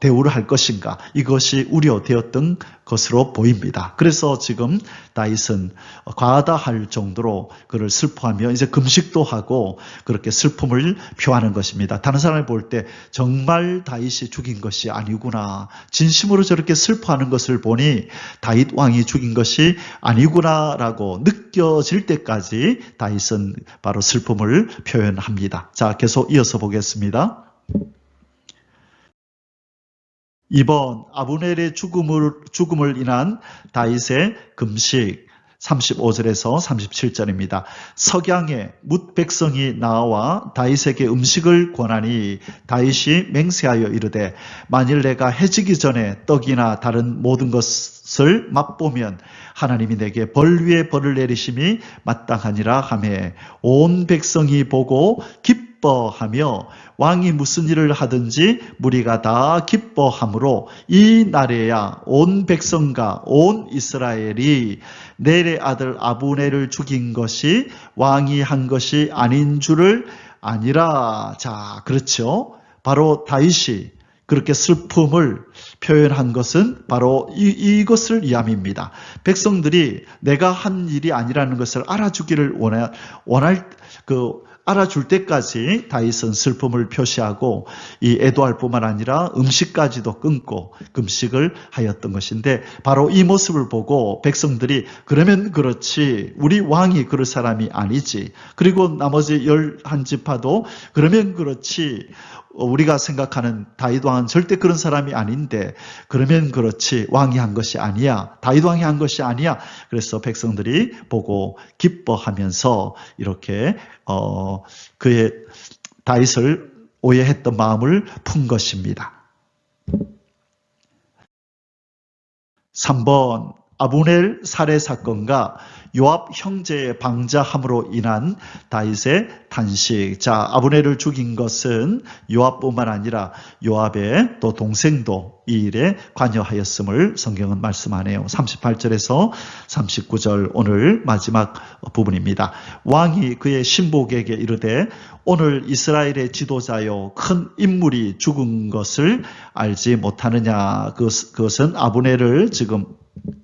대우를 할 것인가, 이것이 우려되었던 것으로 보입니다. 그래서 지금 다윗은 과하다 할 정도로 그를 슬퍼하며 이제 금식도 하고 그렇게 슬픔을 표하는 것입니다. 다른 사람이 볼 때 정말 다윗이 죽인 것이 아니구나, 진심으로 저렇게 슬퍼하는 것을 보니 다윗 왕이 죽인 것이 아니구나라고 느껴질 때까지 다윗은 바로 슬픔을 표현합니다. 자, 계속 이어서 보겠습니다. 이번 아브넬의 죽음을 인한 다윗의 금식 35절에서 37절입니다. 석양에 뭇 백성이 나와 다윗에게 음식을 권하니 다윗이 맹세하여 이르되, 만일 내가 해지기 전에 떡이나 다른 모든 것을 맛보면 하나님이 내게 벌 위에 벌을 내리심이 마땅하니라 하매, 온 백성이 보고 기뻐하며 왕이 무슨 일을 하든지 무리가 다 기뻐하므로 이 날에야 온 백성과 온 이스라엘이 넬의 아들 아브넬을 죽인 것이 왕이 한 것이 아닌 줄을 아니라. 자, 그렇죠. 바로 다윗이 그렇게 슬픔을 표현한 것은 바로 이것을 이함입니다. 백성들이 내가 한 일이 아니라는 것을 알아주기를 알아줄 때까지 다윗은 슬픔을 표시하고 이 애도할 뿐만 아니라 음식까지도 끊고 금식을 하였던 것인데, 바로 이 모습을 보고 백성들이 그러면 그렇지, 우리 왕이 그럴 사람이 아니지, 그리고 나머지 11지파도 그러면 그렇지, 우리가 생각하는 다윗 왕은 절대 그런 사람이 아닌데, 그러면 그렇지, 왕이 한 것이 아니야, 다윗 왕이 한 것이 아니야. 그래서 백성들이 보고 기뻐하면서 이렇게 그의 다윗을 오해했던 마음을 푼 것입니다. 3번, 아브넬 살해 사건과 요압 형제의 방자함으로 인한 다윗의 탄식. 자, 아브넬을 죽인 것은 요압뿐만 아니라 요압의 또 동생도 이 일에 관여하였음을 성경은 말씀하네요. 38절에서 39절 오늘 마지막 부분입니다. 왕이 그의 신복에게 이르되, 오늘 이스라엘의 지도자요 큰 인물이 죽은 것을 알지 못하느냐. 그것은 아브넬을 지금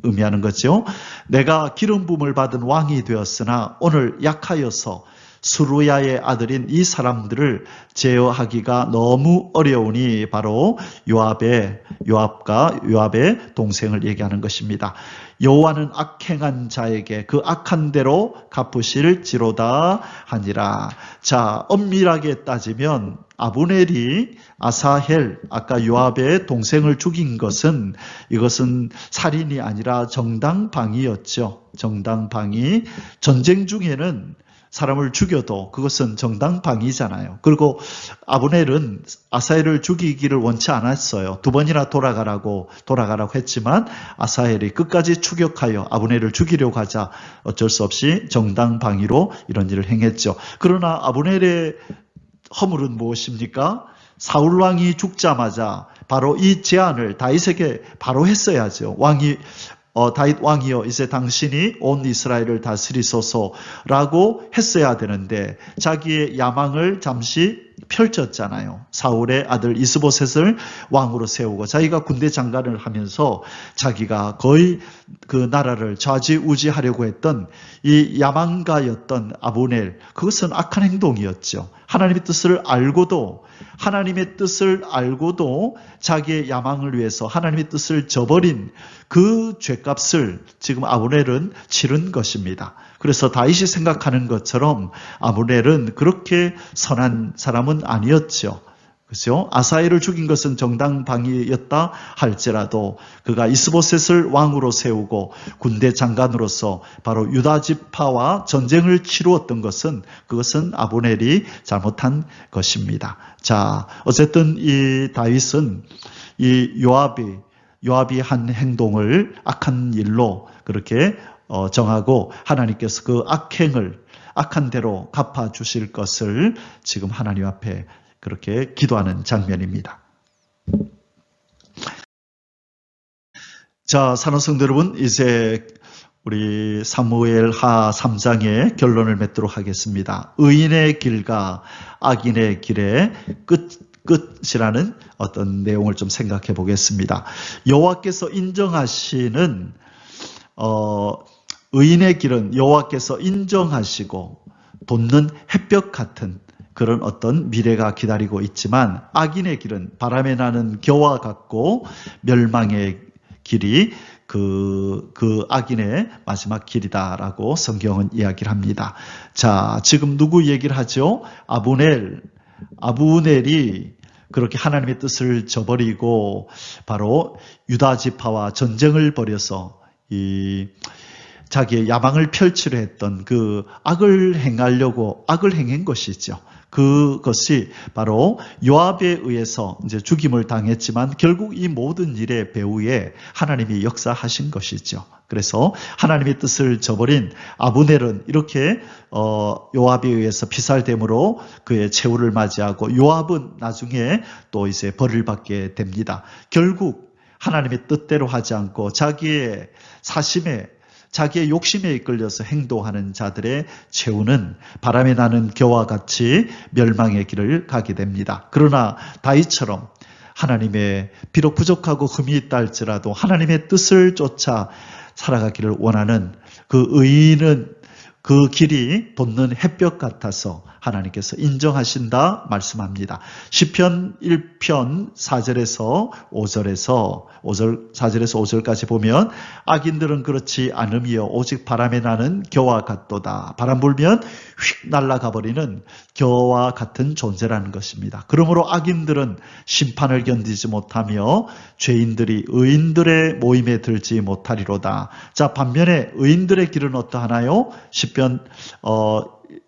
의미하는 거죠. 내가 기름 부음을 받은 왕이 되었으나 오늘 약하여서 수루야의 아들인 이 사람들을 제어하기가 너무 어려우니, 바로 요압과 요압의 동생을 얘기하는 것입니다. 여호와는 악행한 자에게 그 악한 대로 갚으실지로다 하니라. 자, 엄밀하게 따지면 아브넬이 아사헬, 아까 요압의 동생을 죽인 것은, 이것은 살인이 아니라 정당방위였죠. 정당방위. 전쟁 중에는 사람을 죽여도 그것은 정당방위잖아요. 그리고 아브넬은 아사헬을 죽이기를 원치 않았어요. 2번이나 돌아가라고 했지만 아사헬이 끝까지 추격하여 아브넬을 죽이려고 하자 어쩔 수 없이 정당방위로 이런 일을 행했죠. 그러나 아브넬의 허물은 무엇입니까? 사울왕이 죽자마자 바로 이 제안을 다윗에게 바로 했어야죠. 왕이 다윗 왕이여 이제 당신이 온 이스라엘을 다스리소서라고 했어야 되는데 자기의 야망을 잠시 펼쳤잖아요. 사울의 아들 이스보셋을 왕으로 세우고 자기가 군대 장관을 하면서 자기가 거의 그 나라를 좌지우지하려고 했던 이 야망가였던 아브넬, 그것은 악한 행동이었죠. 하나님의 뜻을 알고도 자기의 야망을 위해서 하나님의 뜻을 저버린 그 죄값을 지금 아브넬은 치른 것입니다. 그래서 다윗이 생각하는 것처럼 아브넬은 그렇게 선한 사람은 아니었죠. 그렇죠? 아사엘을 죽인 것은 정당방위였다 할지라도 그가 이스보셋을 왕으로 세우고 군대 장관으로서 바로 유다 지파와 전쟁을 치루었던 것은 그것은 아브넬이 잘못한 것입니다. 자, 어쨌든 이 다윗은 이 요압이 한 행동을 악한 일로 그렇게 정하고 하나님께서 그 악한 대로 갚아주실 것을 지금 하나님 앞에 그렇게 기도하는 장면입니다. 자, 사랑하는 성도 여러분, 이제 우리 사무엘하 3장의 결론을 맺도록 하겠습니다. 의인의 길과 악인의 길의 끝이라는 어떤 내용을 좀 생각해 보겠습니다. 여호와께서 인정하시는 의인의 길은 여호와께서 인정하시고 돋는 햇볕 같은 그런 어떤 미래가 기다리고 있지만 악인의 길은 바람에 나는 겨와 같고 멸망의 길이 그 악인의 마지막 길이다라고 성경은 이야기를 합니다. 자, 지금 누구 얘기를 하죠? 아브넬이 그렇게 하나님의 뜻을 저버리고 바로 유다 지파와 전쟁을 벌여서 자기의 야망을 펼치려 했던 그 악을 행한 것이죠. 그것이 바로 요압에 의해서 이제 죽임을 당했지만 결국 이 모든 일의 배후에 하나님이 역사하신 것이죠. 그래서 하나님의 뜻을 저버린 아브넬은 이렇게 요압에 의해서 피살됨으로 그의 최후를 맞이하고 요압은 나중에 또 이제 벌을 받게 됩니다. 결국 하나님의 뜻대로 하지 않고 자기의 욕심에 이끌려서 행동하는 자들의 최후는 바람에 나는 겨와 같이 멸망의 길을 가게 됩니다. 그러나 다윗처럼 하나님의 비록 부족하고 흠이 있다 할지라도 하나님의 뜻을 쫓아 살아가기를 원하는 그 의인은 그 길이 돋는 햇볕 같아서 하나님께서 인정하신다 말씀합니다. 시편 1편 4절에서 5절까지 보면 악인들은 그렇지 않으며 오직 바람에 나는 겨와 같도다. 바람 불면 휙 날아가 버리는 겨와 같은 존재라는 것입니다. 그러므로 악인들은 심판을 견디지 못하며 죄인들이 의인들의 모임에 들지 못하리로다. 자, 반면에 의인들의 길은 어떠하나요? 시편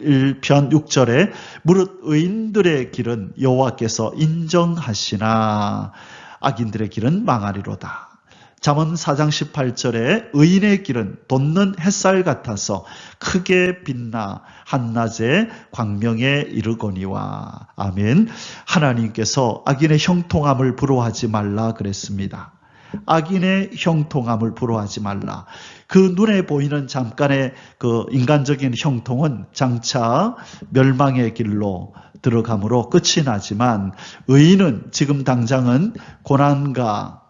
1편 6절에 무릇 의인들의 길은 여호와께서 인정하시나 악인들의 길은 망하리로다. 잠언 4장 18절에 의인의 길은 돋는 햇살 같아서 크게 빛나 한낮에 광명에 이르거니와. 아멘. 하나님께서 악인의 형통함을 부러워하지 말라 그랬습니다. 악인의 형통함을 부러워하지 말라. 그 눈에 보이는 잠깐의 그 인간적인 형통은 장차 멸망의 길로 들어감으로 끝이 나지만 의인은 지금 당장은 고난과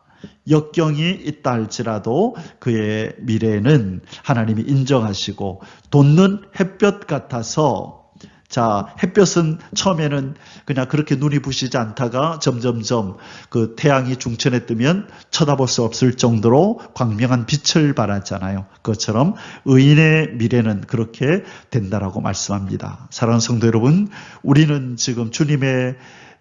역경이 있다 할지라도 그의 미래는 하나님이 인정하시고 돋는 햇볕 같아서, 자, 햇볕은 처음에는 그냥 그렇게 눈이 부시지 않다가 점점점 그 태양이 중천에 뜨면 쳐다볼 수 없을 정도로 광명한 빛을 발하잖아요. 그것처럼 의인의 미래는 그렇게 된다라고 말씀합니다. 사랑하는 성도 여러분, 우리는 지금 주님의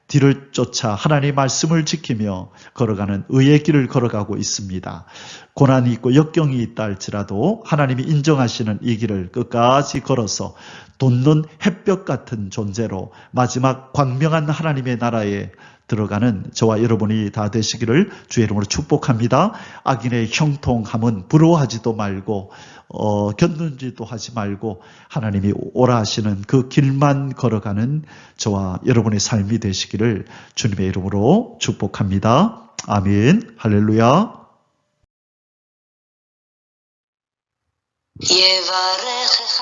뒤를 쫓아 하나님의 말씀을 지키며 걸어가는 의의 길을 걸어가고 있습니다. 고난이 있고 역경이 있다 할지라도 하나님이 인정하시는 이 길을 끝까지 걸어서 돋는 햇볕 같은 존재로 마지막 광명한 하나님의 나라에 들어가는 저와 여러분이 다 되시기를 주의 이름으로 축복합니다. 악인의 형통함은 부러워하지도 말고 견눈질도 하지 말고 하나님이 오라 하시는 그 길만 걸어가는 저와 여러분의 삶이 되시기를 주님의 이름으로 축복합니다. 아멘. 할렐루야. יברכך